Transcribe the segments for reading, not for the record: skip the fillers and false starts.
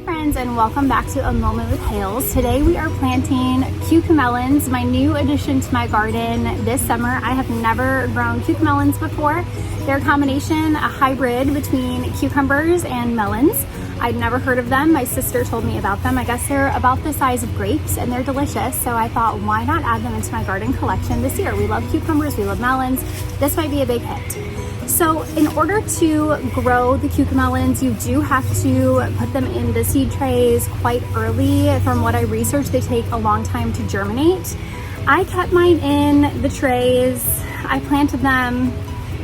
Friends, and welcome back to A Moment with Hales. Today we are planting cucamelons, my new addition to my garden this summer. I have never grown cucamelons before. They're a combination, a hybrid between cucumbers and melons. I'd never heard of them. My sister told me about them. I guess they're about the size of grapes and they're delicious. So I thought, why not add them into my garden collection this year? We love cucumbers, we love melons. This might be a big hit. So in order to grow the cucamelons, you do have to put them in the seed trays quite early. From what I researched, they take a long time to germinate. I kept mine in the trays. I planted them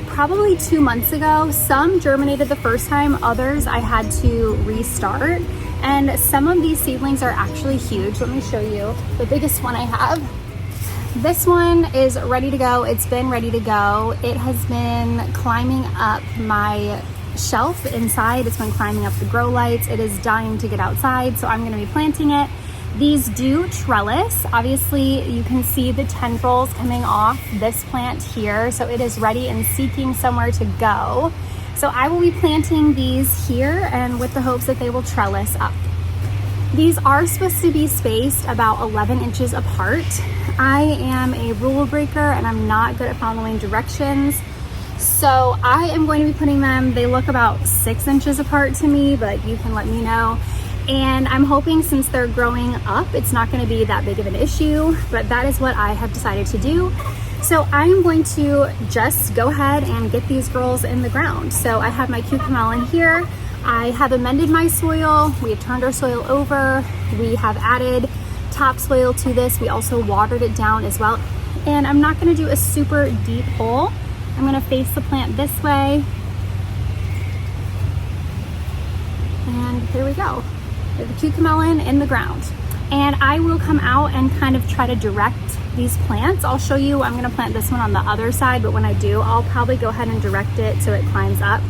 probably 2 months ago. Some germinated the first time, others I had to restart. And some of these seedlings are actually huge. Let me show you the biggest one I have. This one is ready to go. It's been ready to go. It has been climbing up my shelf inside. It's been climbing up the grow lights. It is dying to get outside, so I'm going to be planting it. These do trellis. Obviously, you can see the tendrils coming off this plant here, so it is ready and seeking somewhere to go. So I will be planting these here and with the hopes that they will trellis up. These are supposed to be spaced about 11 inches apart. I am a rule breaker and I'm not good at following directions. So I am going to be putting them, they look about 6 inches apart to me, but you can let me know. And I'm hoping since they're growing up, it's not going to be that big of an issue, but that is what I have decided to do. So I'm going to just go ahead and get these girls in the ground. So I have my cucamelon here. I have amended my soil. We have turned our soil over. We have added topsoil to this. We also watered it down as well. And I'm not going to do a super deep hole. I'm going to face the plant this way. And here we go. We have the cucamelon in the ground. And I will come out and kind of try to direct these plants. I'll show you, I'm going to plant this one on the other side, but when I do, I'll probably go ahead and direct it so it climbs up.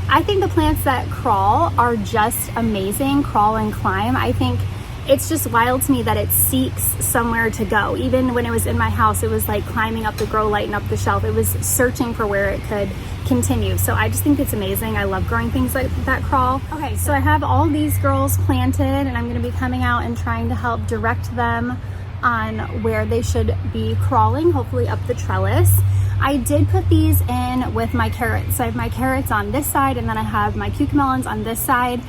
I think the plants that crawl are just amazing, crawl and climb. I think it's just wild to me that it seeks somewhere to go. Even when it was in my house, it was like climbing up the grow light and up the shelf. It was searching for where it could continue. So I just think it's amazing. I love growing things like that crawl. Okay, so I have all these girls planted and I'm gonna be coming out and trying to help direct them on where they should be crawling, hopefully up the trellis. I did put these in with my carrots. So I have my carrots on this side and then I have my cucamelons on this side.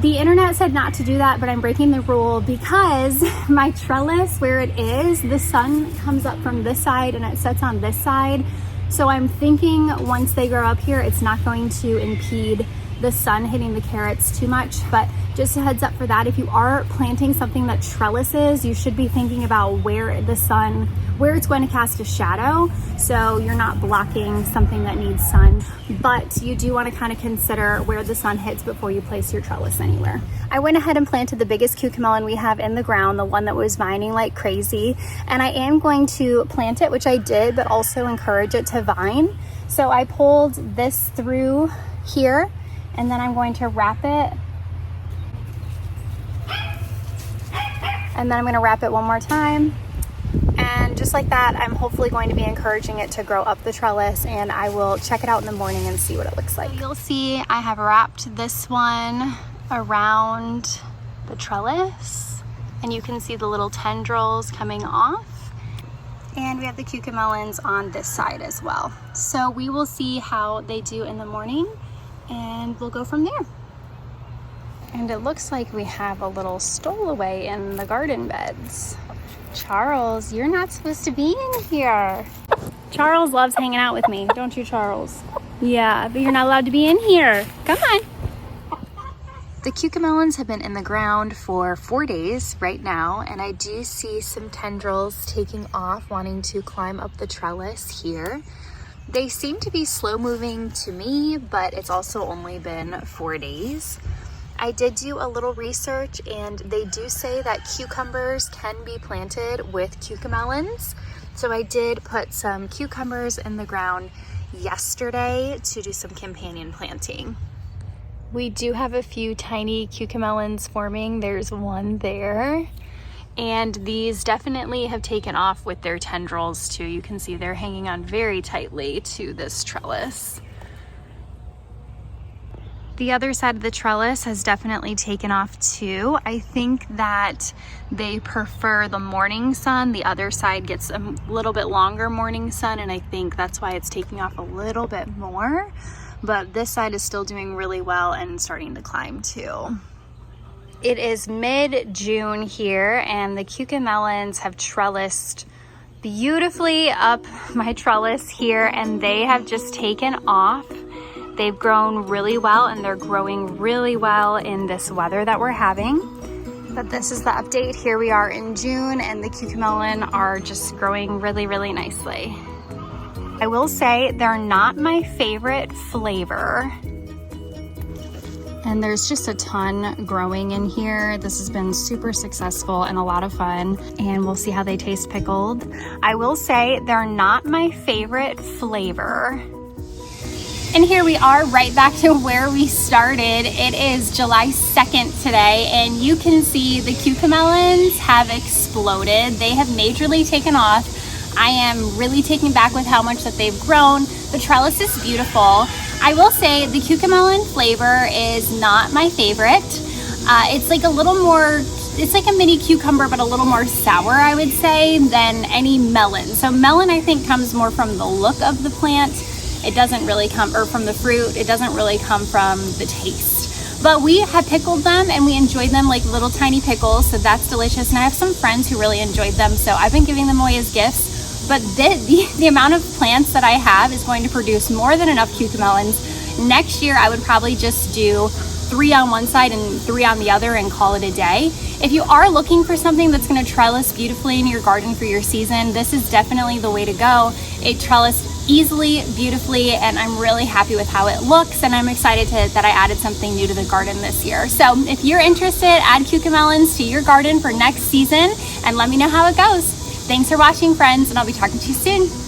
The internet said not to do that, but I'm breaking the rule because my trellis, where it is, the sun comes up from this side and it sets on this side. So I'm thinking once they grow up here, it's not going to impede the sun hitting the carrots too much. But just a heads up for that, if you are planting something that trellises, you should be thinking about where the sun, where it's going to cast a shadow, so you're not blocking something that needs sun. But you do want to kind of consider where the sun hits before you place your trellis anywhere. I went ahead and planted the biggest cucamelon we have in the ground, the one that was vining like crazy, and I am going to plant it, which I did, but also encourage it to vine. So I pulled this through here and then I'm going to wrap it, and then I'm going to wrap it one more time. And just like that, I'm hopefully going to be encouraging it to grow up the trellis, and I will check it out in the morning and see what it looks like. So you'll see I have wrapped this one around the trellis, and you can see the little tendrils coming off. And we have the cucamelons on this side as well. So we will see how they do in the morning, and we'll go from there. And it looks like we have a little stowaway in the garden beds. Charles, you're not supposed to be in here. Charles loves hanging out with me, don't you, Charles? Yeah, but you're not allowed to be in here. Come on. The cucamelons have been in the ground for 4 days right now, and I do see some tendrils taking off, wanting to climb up the trellis here. They seem to be slow moving to me, but it's also only been 4 days. I did do a little research and they do say that cucumbers can be planted with cucamelons. So I did put some cucumbers in the ground yesterday to do some companion planting. We do have a few tiny cucamelons forming. There's one there. And these definitely have taken off with their tendrils too. You can see they're hanging on very tightly to this trellis. The other side of the trellis has definitely taken off too. I think that they prefer the morning sun. The other side gets a little bit longer morning sun, and I think that's why it's taking off a little bit more. But this side is still doing really well and starting to climb too. It is mid-June here, and the cucamelons have trellised beautifully up my trellis here, and they have just taken off. They've grown really well, and they're growing really well in this weather that we're having. But this is the update. Here we are in June, and the cucamelon are just growing really, really nicely. I will say they're not my favorite flavor. And there's just a ton growing in here. This has been super successful and a lot of fun, and we'll see how they taste pickled. I will say they're not my favorite flavor. And here we are right back to where we started. It is July 2nd today, and you can see the cucamelons have exploded. They have majorly taken off. I am really taken back with how much that they've grown. The trellis is beautiful. I will say the cucamelon flavor is not my favorite. It's like a little more, it's like a mini cucumber, but a little more sour, I would say, than any melon. So melon, I think, comes more from the look of the plant. It doesn't really come, or from the fruit, it doesn't really come from the taste. But we have pickled them, and we enjoyed them like little tiny pickles, so that's delicious. And I have some friends who really enjoyed them, so I've been giving them away as gifts. But the amount of plants that I have is going to produce more than enough cucamelons. Next year, I would probably just do 3 on one side and 3 on the other and call it a day. If you are looking for something that's going to trellis beautifully in your garden for your season, this is definitely the way to go. It trellised easily, beautifully, and I'm really happy with how it looks, and I'm excited that I added something new to the garden this year. So if you're interested, add cucamelons to your garden for next season and let me know how it goes. Thanks for watching, friends, and I'll be talking to you soon.